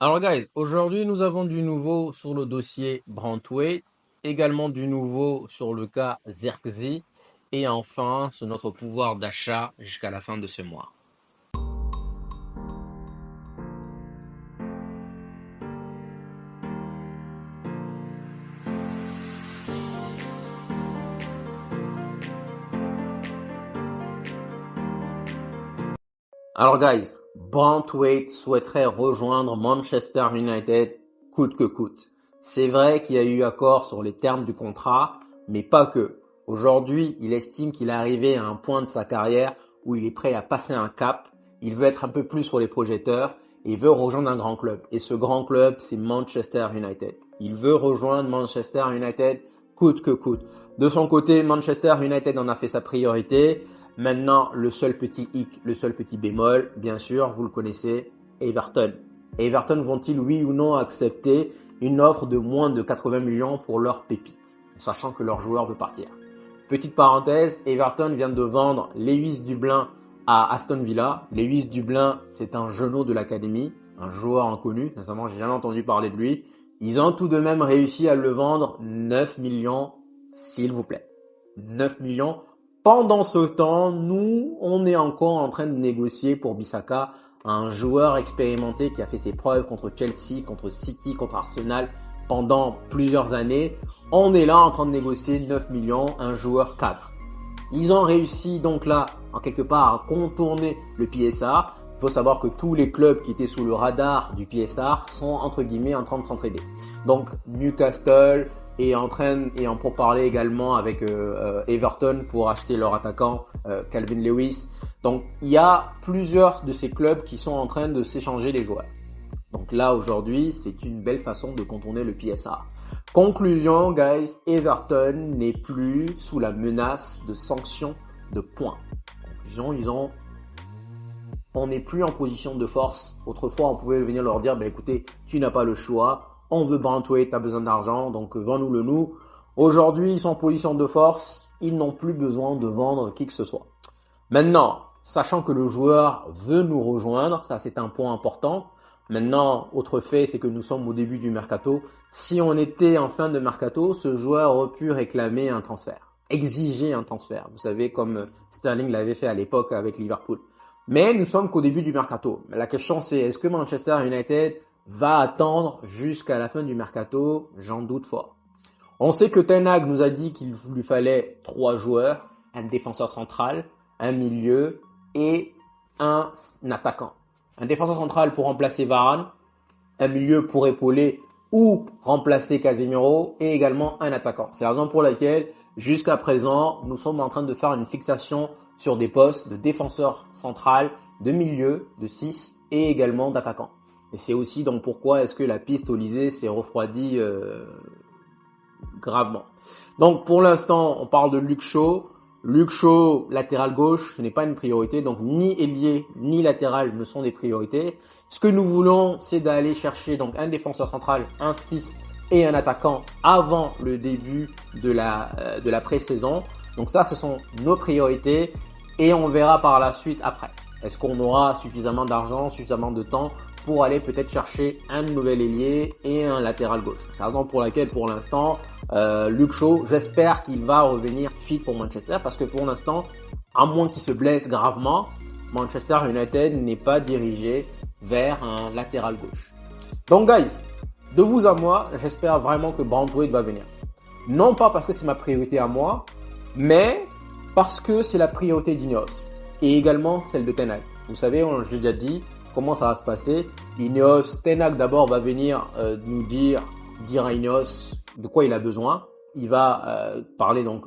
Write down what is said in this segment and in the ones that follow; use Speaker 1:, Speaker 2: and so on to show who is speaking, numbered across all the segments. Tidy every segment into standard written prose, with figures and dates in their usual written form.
Speaker 1: Alors guys, aujourd'hui nous avons du nouveau sur le dossier Brantwaite, également du nouveau sur le cas Zirkzee et enfin sur notre pouvoir d'achat jusqu'à la fin de ce mois. Alors guys, Brantwaite souhaiterait rejoindre Manchester United coûte que coûte. C'est vrai qu'il y a eu accord sur les termes du contrat, mais pas que. Aujourd'hui, il estime qu'il est arrivé à un point de sa carrière où il est prêt à passer un cap. Il veut être un peu plus sur les projecteurs et il veut rejoindre un grand club. Et ce grand club, c'est Manchester United. Il veut rejoindre Manchester United coûte que coûte. De son côté, Manchester United en a fait sa priorité. Maintenant, le seul petit hic, le seul petit bémol, bien sûr, vous le connaissez, Everton. Everton vont-ils, oui ou non, accepter une offre de moins de 80 millions pour leur pépite, sachant que leur joueur veut partir? Petite parenthèse, Everton vient de vendre Lewis Dublin à Aston Villa. Lewis Dublin, c'est un genou de l'académie, un joueur inconnu, sincèrement, j'ai jamais entendu parler de lui. Ils ont tout de même réussi à le vendre 9 millions, s'il vous plaît. 9 millions. Pendant ce temps, nous, on est encore en train de négocier pour Bissaka, un joueur expérimenté qui a fait ses preuves contre Chelsea, contre City, contre Arsenal pendant plusieurs années. On est là en train de négocier 9 millions, un joueur cadre. Ils ont réussi donc là, en quelque part, à contourner le PSR. Il faut savoir que tous les clubs qui étaient sous le radar du PSR sont entre guillemets en train de s'entraider. Donc Newcastle est en pourparlers également avec Everton pour acheter leur attaquant Calvin Lewis. Donc il y a plusieurs de ces clubs qui sont en train de s'échanger les joueurs. Donc là aujourd'hui, c'est une belle façon de contourner le PSR. Conclusion, guys, Everton n'est plus sous la menace de sanctions de points. Conclusion, on n'est plus en position de force. Autrefois, on pouvait venir leur dire, écoutez, tu n'as pas le choix, on veut Brantwaite, tu as besoin d'argent, donc vends-nous le nous. Aujourd'hui, ils sont en position de force, ils n'ont plus besoin de vendre qui que ce soit. Maintenant, sachant que le joueur veut nous rejoindre, ça c'est un point important. Maintenant, autre fait, c'est que nous sommes au début du mercato. Si on était en fin de mercato, ce joueur aurait pu réclamer un transfert, exiger un transfert. Vous savez, comme Sterling l'avait fait à l'époque avec Liverpool. Mais nous sommes qu'au début du mercato. La question c'est, est-ce que Manchester United va attendre jusqu'à la fin du mercato? J'en doute fort. On sait que Ten Hag nous a dit qu'il lui fallait 3 joueurs, un défenseur central, un milieu et un attaquant. Un défenseur central pour remplacer Varane, un milieu pour épauler ou remplacer Casemiro et également un attaquant. C'est la raison pour laquelle jusqu'à présent, nous sommes en train de faire une fixation sur des postes de défenseur central, de milieu, de 6 et également d'attaquant. Et c'est aussi donc pourquoi est-ce que la piste Olysée s'est refroidie gravement. Donc pour l'instant, on parle de Luke Shaw. Luke Shaw, latéral gauche, ce n'est pas une priorité. Donc ni ailier ni latéral ne sont des priorités. Ce que nous voulons, c'est d'aller chercher donc un défenseur central, un 6 et un attaquant avant le début de la pré-saison. Donc ça, ce sont nos priorités et on verra par la suite après. Est-ce qu'on aura suffisamment d'argent, suffisamment de temps pour aller peut-être chercher un nouvel ailier et un latéral gauche. C'est la raison pour laquelle pour l'instant, Luke Shaw, j'espère qu'il va revenir fit pour Manchester parce que pour l'instant, à moins qu'il se blesse gravement, Manchester United n'est pas dirigé vers un latéral gauche. Donc guys, de vous à moi, j'espère vraiment que Brantwaite va venir. Non pas parce que c'est ma priorité à moi, mais parce que c'est la priorité d'Ineos et également celle de Ten Hag. Vous savez, je l'ai déjà dit, comment ça va se passer. Ineos, Ten Hag d'abord va venir nous dire à Ineos de quoi il a besoin. Il va parler donc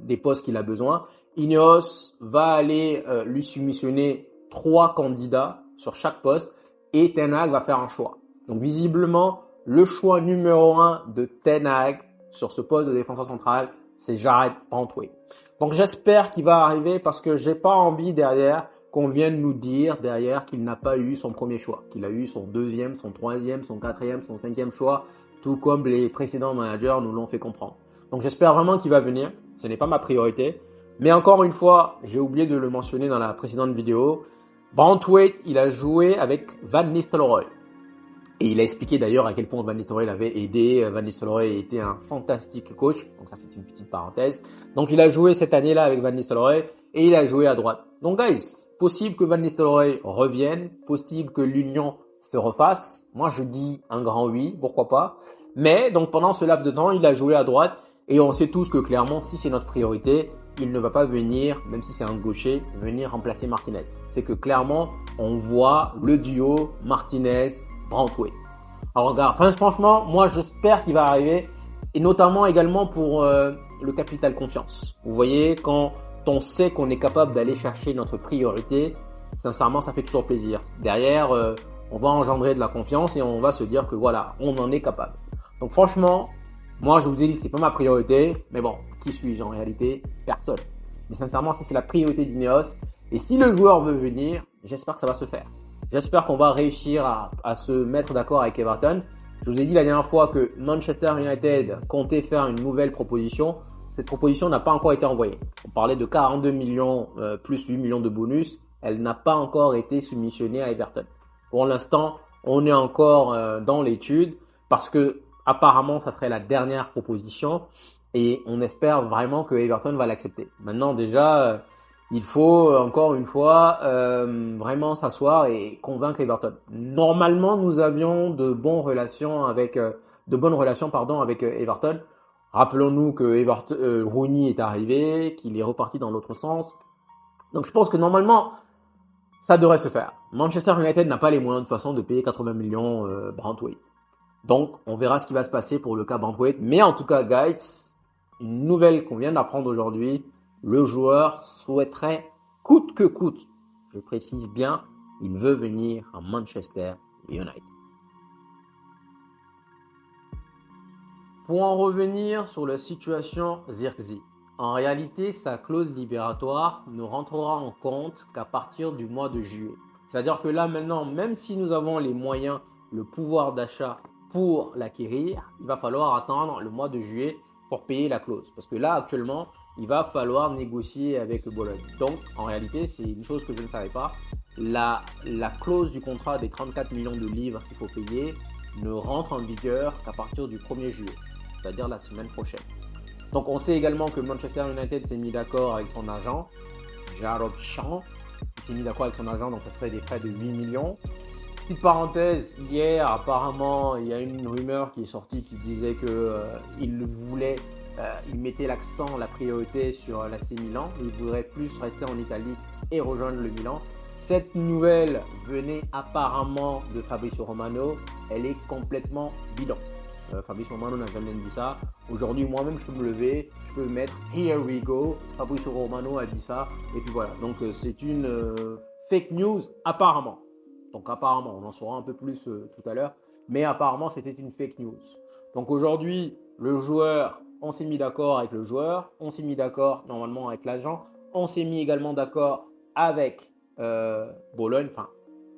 Speaker 1: des postes qu'il a besoin. Ineos va aller lui soumissionner 3 candidats sur chaque poste et Ten Hag va faire un choix. Donc visiblement, le choix numéro 1 de Ten Hag sur ce poste de défenseur central, c'est Jarrad Brantwaite. Donc j'espère qu'il va arriver parce que j'ai pas envie derrière qu'on vienne nous dire derrière qu'il n'a pas eu son premier choix, qu'il a eu son deuxième, son troisième, son quatrième, son cinquième choix, tout comme les précédents managers nous l'ont fait comprendre. Donc j'espère vraiment qu'il va venir, ce n'est pas ma priorité, mais encore une fois, j'ai oublié de le mentionner dans la précédente vidéo, Brantwaite, il a joué avec Van Nistelrooy. Et il a expliqué d'ailleurs à quel point Van Nistelrooy l'avait aidé. Van Nistelrooy était un fantastique coach. Donc ça, c'est une petite parenthèse. Donc il a joué cette année-là avec Van Nistelrooy et il a joué à droite. Donc guys, possible que Van Nistelrooy revienne, possible que l'union se refasse. Moi, je dis un grand oui, pourquoi pas. Mais donc pendant ce laps de temps, il a joué à droite et on sait tous que clairement, si c'est notre priorité, il ne va pas venir, même si c'est un gaucher, venir remplacer Martinez. C'est que clairement, on voit le duo Martinez-Branthwaite. Alors regarde, franchement, moi j'espère qu'il va arriver, et notamment également pour le capital confiance. Vous voyez, quand on sait qu'on est capable d'aller chercher notre priorité, sincèrement, ça fait toujours plaisir. Derrière, on va engendrer de la confiance et on va se dire que voilà, on en est capable. Donc franchement, moi je vous ai dit, c'est pas ma priorité, mais bon, qui suis-je en réalité? Personne. Mais sincèrement, si c'est la priorité d'Ineos, et si le joueur veut venir, j'espère que ça va se faire. J'espère qu'on va réussir à se mettre d'accord avec Everton. Je vous ai dit la dernière fois que Manchester United comptait faire une nouvelle proposition. Cette proposition n'a pas encore été envoyée. On parlait de 42 millions plus 8 millions de bonus. Elle n'a pas encore été soumissionnée à Everton. Pour l'instant, on est encore dans l'étude parce que apparemment, ça serait la dernière proposition et on espère vraiment que Everton va l'accepter. Maintenant, déjà, il faut encore une fois vraiment s'asseoir et convaincre Everton. Normalement, nous avions de bonnes relations avec Everton. Rappelons-nous que Rooney est arrivé, qu'il est reparti dans l'autre sens. Donc je pense que normalement, ça devrait se faire. Manchester United n'a pas les moyens de toute façon de payer 80 millions Branthwaite. Donc on verra ce qui va se passer pour le cas Branthwaite. Mais en tout cas, guys, une nouvelle qu'on vient d'apprendre aujourd'hui, le joueur souhaiterait coûte que coûte, je précise bien, il veut venir à Manchester United. Pour en revenir sur la situation Zirkzee, en réalité, sa clause libératoire ne rentrera en compte qu'à partir du mois de juillet. C'est-à-dire que là maintenant, même si nous avons les moyens, le pouvoir d'achat pour l'acquérir, il va falloir attendre le mois de juillet pour payer la clause. Parce que là, actuellement, il va falloir négocier avec le Bologne. Donc, en réalité, c'est une chose que je ne savais pas. La clause du contrat des 34 millions de livres qu'il faut payer ne rentre en vigueur qu'à partir du 1er juillet, c'est-à-dire la semaine prochaine. Donc, on sait également que Manchester United s'est mis d'accord avec son agent, Jarrod Champ. Il s'est mis d'accord avec son agent, donc ça serait des frais de 8 millions. Petite parenthèse, hier, apparemment, il y a une rumeur qui est sortie qui disait qu'il voulait, il mettait l'accent, la priorité sur l'AC Milan. Il voudrait plus rester en Italie et rejoindre le Milan. Cette nouvelle venait apparemment de Fabrizio Romano. Elle est complètement bidon. Fabrizio Romano n'a jamais dit ça. Aujourd'hui, moi-même, je peux me lever, je peux mettre « Here we go ». Fabrizio Romano a dit ça. Et puis voilà. Donc, c'est une fake news apparemment. Donc apparemment, on en saura un peu plus tout à l'heure, mais apparemment c'était une fake news. Donc aujourd'hui, le joueur, on s'est mis d'accord avec le joueur, on s'est mis d'accord normalement avec l'agent, on s'est mis également d'accord avec Bologne, enfin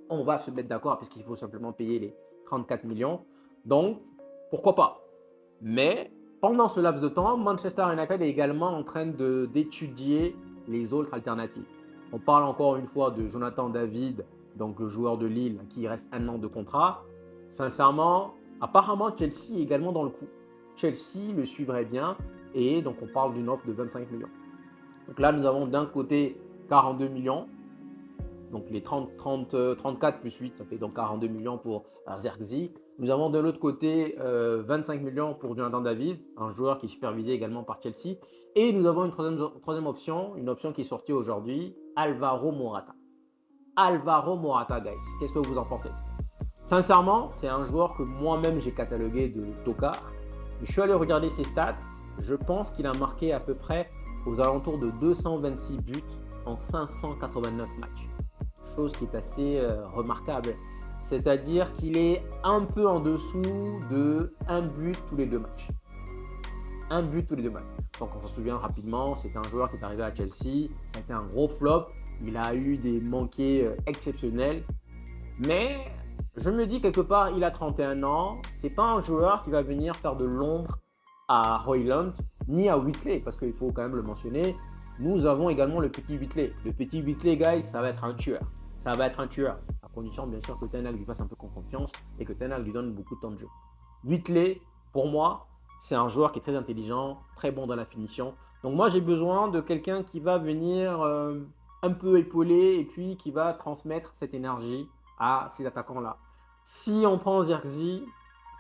Speaker 1: on va se mettre d'accord puisqu'il faut simplement payer les 34 millions. Donc pourquoi pas. Mais pendant ce laps de temps, Manchester United est également en train d'étudier les autres alternatives. On parle encore une fois de Jonathan David, donc le joueur de Lille qui reste 1 an de contrat. Sincèrement, apparemment Chelsea est également dans le coup. Chelsea le suivrait bien et donc on parle d'une offre de 25 millions. Donc là, nous avons d'un côté 42 millions. Donc les 34 plus 8, ça fait donc 42 millions pour Zirkzee. Nous avons de l'autre côté 25 millions pour Jonathan David, un joueur qui est supervisé également par Chelsea. Et nous avons une troisième option, une option qui est sortie aujourd'hui, Alvaro Morata. Alvaro Morata, guys. Qu'est-ce que vous en pensez? Sincèrement, c'est un joueur que moi-même j'ai catalogué de tocard. Je suis allé regarder ses stats. Je pense qu'il a marqué à peu près aux alentours de 226 buts en 589 matchs. Chose qui est assez remarquable. C'est-à-dire qu'il est un peu en dessous de 1 but tous les 2 matchs. 1 but tous les 2 matchs. Donc on se souvient rapidement, c'est un joueur qui est arrivé à Chelsea. Ça a été un gros flop. Il a eu des manqués exceptionnels. Mais je me dis quelque part, il a 31 ans. Ce n'est pas un joueur qui va venir faire de l'ombre à Højlund ni à Whitley. Parce qu'il faut quand même le mentionner. Nous avons également le petit Whitley. Le petit Whitley, guys, ça va être un tueur. Ça va être un tueur. condition bien sûr que Ten Hag lui fasse un peu confiance et que Ten Hag lui donne beaucoup de temps de jeu. Whitley, pour moi, c'est un joueur qui est très intelligent, très bon dans la finition. Donc moi, j'ai besoin de quelqu'un qui va venir un peu épauler et puis qui va transmettre cette énergie à ces attaquants-là. Si on prend Zirkzee,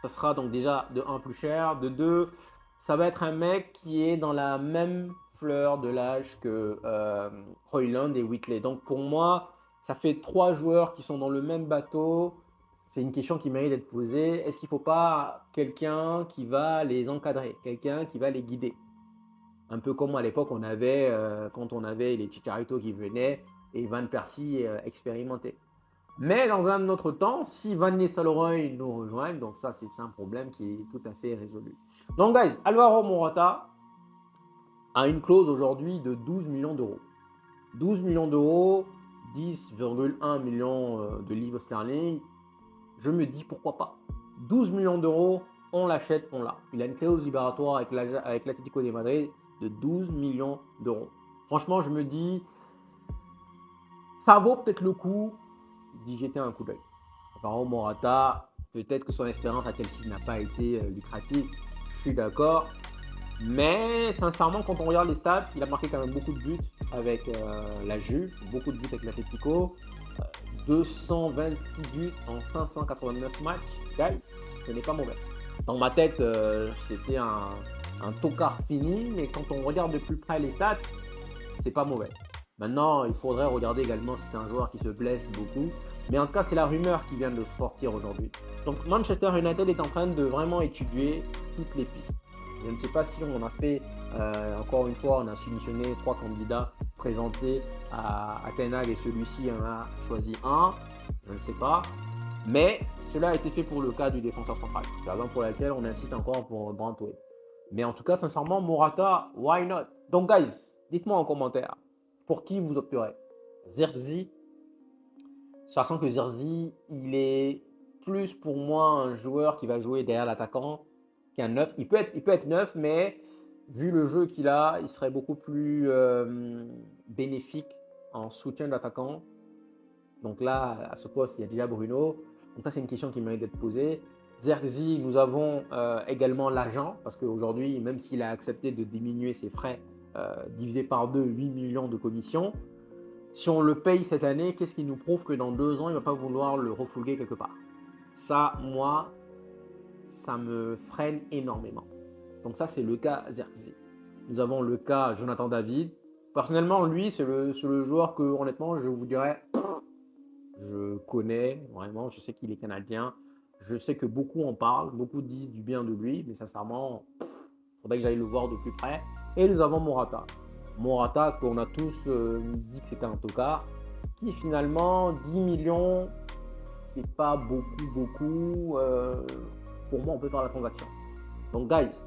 Speaker 1: ça sera donc déjà de 1 plus cher, de 2, ça va être un mec qui est dans la même fleur de l'âge que Højlund et Whitley. Donc pour moi, ça fait 3 joueurs qui sont dans le même bateau. C'est une question qui mérite d'être posée. Est-ce qu'il ne faut pas quelqu'un qui va les encadrer, quelqu'un qui va les guider? Un peu comme à l'époque, on avait, quand on avait les Chicharito qui venaient et Van Persie expérimenté. Mais dans un autre temps, si Van Nistelrooy nous rejoint, donc ça c'est un problème qui est tout à fait résolu. Donc guys, Alvaro Morata a une clause aujourd'hui de 12 millions d'euros. 12 millions d'euros, 10,1 millions de livres sterling. Je me dis pourquoi pas. 12 millions d'euros, on l'achète, on l'a. Il a une clause libératoire avec l'Atlético de Madrid de 12 millions d'euros. Franchement, je me dis, ça vaut peut-être le coup d'y jeter un coup d'œil. Alvaro Morata, peut-être que son expérience à Chelsea n'a pas été lucrative, je suis d'accord. Mais sincèrement, quand on regarde les stats, il a marqué quand même beaucoup de buts avec la Juve, beaucoup de buts avec l'Atlético. 226 buts en 589 matchs. Guys, ce n'est pas mauvais. Dans ma tête, c'était un tocard fini, mais quand on regarde de plus près les stats, c'est pas mauvais. Maintenant, il faudrait regarder également si c'est un joueur qui se blesse beaucoup. Mais en tout cas, c'est la rumeur qui vient de sortir aujourd'hui. Donc Manchester United est en train de vraiment étudier toutes les pistes. Je ne sais pas si on a fait, encore une fois, on a soumissionné 3 candidats présentés à Ten Hag et celui-ci en a choisi un. Je ne sais pas. Mais cela a été fait pour le cas du défenseur central. C'est la raison pour laquelle on insiste encore pour Brantwaite. Mais en tout cas, sincèrement, Morata, why not? Donc, guys, dites-moi en commentaire pour qui vous opterez. Zirkzee, sachant que Zirkzee, il est plus pour moi un joueur qui va jouer derrière l'attaquant qu'un neuf. Il peut être neuf, mais vu le jeu qu'il a, il serait beaucoup plus bénéfique en soutien de l'attaquant. Donc là, à ce poste, il y a déjà Bruno. Donc ça, c'est une question qui mérite d'être posée. Zirkzee, nous avons également l'agent, parce qu'aujourd'hui, même s'il a accepté de diminuer ses frais, divisé par 2, 8 millions de commissions, si on le paye cette année, qu'est-ce qui nous prouve que dans 2 ans, il ne va pas vouloir le refoulguer quelque part? Ça, moi, ça me freine énormément. Donc ça, c'est le cas Zirkzee. Nous avons le cas Jonathan David. Personnellement, lui, c'est le joueur que, honnêtement, je vous dirais, je connais vraiment, je sais qu'il est canadien. Je sais que beaucoup en parlent, beaucoup disent du bien de lui, mais sincèrement, il faudrait que j'aille le voir de plus près. Et nous avons Morata. Morata, qu'on a tous dit que c'était un tocard, qui finalement, 10 millions, c'est pas beaucoup. Pour moi, on peut faire la transaction. Donc, guys,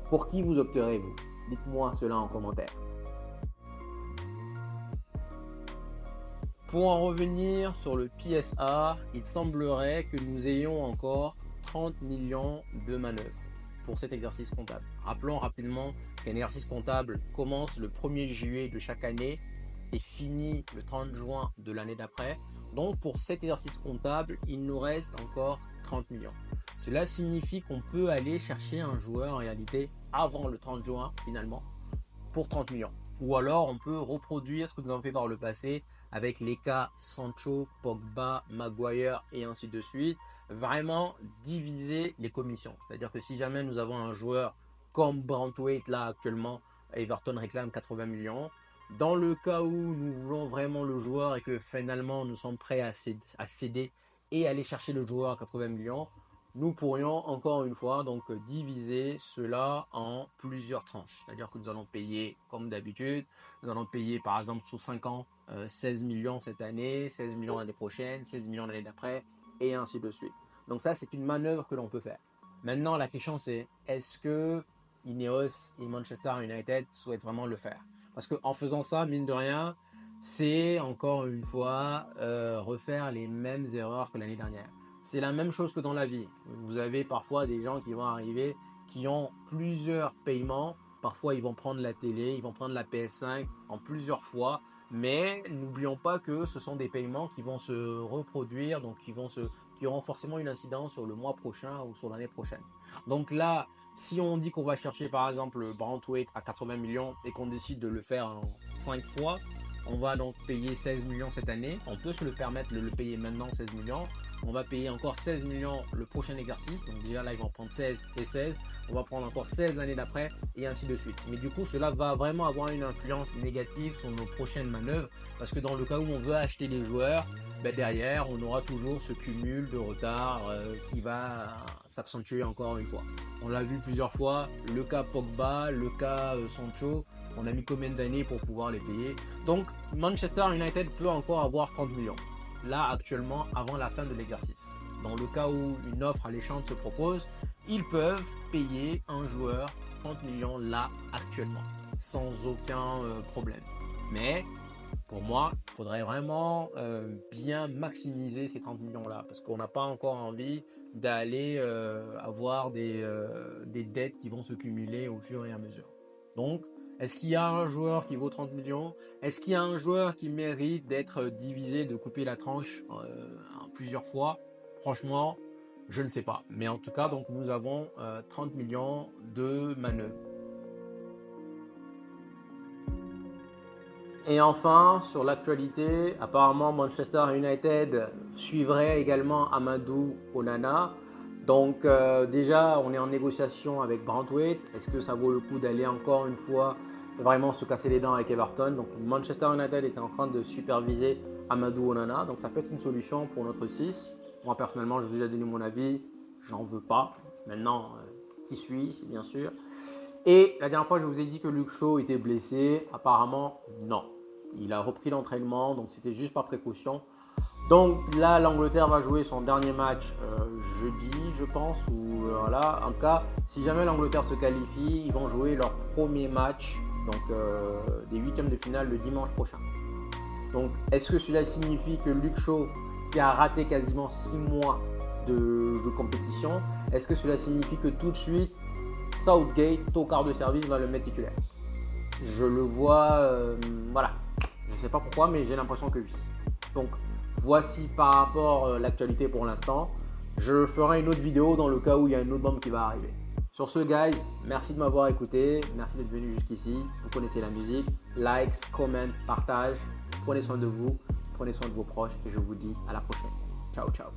Speaker 1: pour qui vous opterez-vous? Dites-moi cela en commentaire. Pour en revenir sur le PSA, il semblerait que nous ayons encore 30 millions de manœuvres pour cet exercice comptable. Rappelons rapidement qu'un exercice comptable commence le 1er juillet de chaque année et finit le 30 juin de l'année d'après. Donc pour cet exercice comptable, il nous reste encore 30 millions. Cela signifie qu'on peut aller chercher un joueur en réalité avant le 30 juin finalement pour 30 millions. Ou alors on peut reproduire ce que nous avons fait par le passé avec les cas Sancho, Pogba, Maguire et ainsi de suite. Vraiment diviser les commissions. C'est-à-dire que si jamais nous avons un joueur comme Brantwaite là actuellement, Everton réclame 80 millions. Dans le cas où nous voulons vraiment le joueur et que finalement nous sommes prêts à céder et aller chercher le joueur à 80 millions, nous pourrions encore une fois donc diviser cela en plusieurs tranches. C'est-à-dire que nous allons payer comme d'habitude, nous allons payer par exemple sur 5 ans 16 millions cette année, 16 millions l'année prochaine, 16 millions l'année d'après et ainsi de suite. Donc ça c'est une manœuvre que l'on peut faire. Maintenant la question c'est est-ce que Ineos et Manchester United souhaitent vraiment le faire? Parce qu'en faisant ça, mine de rien, c'est encore une fois refaire les mêmes erreurs que l'année dernière. C'est la même chose que dans la vie. Vous avez parfois des gens qui vont arriver, qui ont plusieurs paiements. Parfois, ils vont prendre la télé, ils vont prendre la PS5 en plusieurs fois. Mais n'oublions pas que ce sont des paiements qui vont se reproduire, donc qui auront forcément une incidence sur le mois prochain ou sur l'année prochaine. Donc là, si on dit qu'on va chercher par exemple le Brantwaite à 80 millions et qu'on décide de le faire en 5 fois, on va donc payer 16 millions cette année. On peut se le permettre de le payer maintenant 16 millions. On va payer encore 16 millions le prochain exercice. Donc déjà là, ils vont prendre 16 et 16. On va prendre encore 16 l'année d'après et ainsi de suite. Mais du coup, cela va vraiment avoir une influence négative sur nos prochaines manœuvres. Parce que dans le cas où on veut acheter des joueurs, derrière, on aura toujours ce cumul de retard qui va s'accentuer encore une fois. On l'a vu plusieurs fois, le cas Pogba, le cas Sancho, on a mis combien d'années pour pouvoir les payer. Donc Manchester United peut encore avoir 30 millions, là actuellement avant la fin de l'exercice. Dans le cas où une offre alléchante se propose, ils peuvent payer un joueur 30 millions là actuellement, sans aucun problème. Mais pour moi, il faudrait vraiment bien maximiser ces 30 millions-là, parce qu'on n'a pas encore envie d'aller avoir des dettes qui vont se cumuler au fur et à mesure. Donc, est-ce qu'il y a un joueur qui vaut 30 millions? Est-ce qu'il y a un joueur qui mérite d'être divisé, de couper la tranche plusieurs fois? Franchement, je ne sais pas. Mais en tout cas, donc, nous avons 30 millions de manœuvres. Et enfin, sur l'actualité, apparemment Manchester United suivrait également Amadou Onana. Donc déjà, on est en négociation avec Brantwaite. Est-ce que ça vaut le coup d'aller encore une fois vraiment se casser les dents avec Everton? Donc Manchester United était en train de superviser Amadou Onana. Donc ça peut être une solution pour notre 6. Moi personnellement, je vous ai déjà donné mon avis. J'en veux pas. Maintenant, qui suis-je, bien sûr. Et la dernière fois, je vous ai dit que Luke Shaw était blessé. Apparemment, non. Il a repris l'entraînement, donc c'était juste par précaution. Donc là, l'Angleterre va jouer son dernier match jeudi, je pense. Ou voilà. En tout cas, si jamais l'Angleterre se qualifie, ils vont jouer leur premier match, donc des huitièmes de finale le dimanche prochain. Donc, est-ce que cela signifie que Luke Shaw, qui a raté quasiment 6 mois de compétition, est-ce que cela signifie que tout de suite, Southgate, au quart de service, va le mettre titulaire? Je le vois, voilà. Je ne sais pas pourquoi, mais j'ai l'impression que oui. Donc, voici par rapport à l'actualité pour l'instant. Je ferai une autre vidéo dans le cas où il y a une autre bombe qui va arriver. Sur ce, guys, merci de m'avoir écouté. Merci d'être venu jusqu'ici. Vous connaissez la musique. Likes, comment, partage. Prenez soin de vous. Prenez soin de vos proches. Et je vous dis à la prochaine. Ciao, ciao.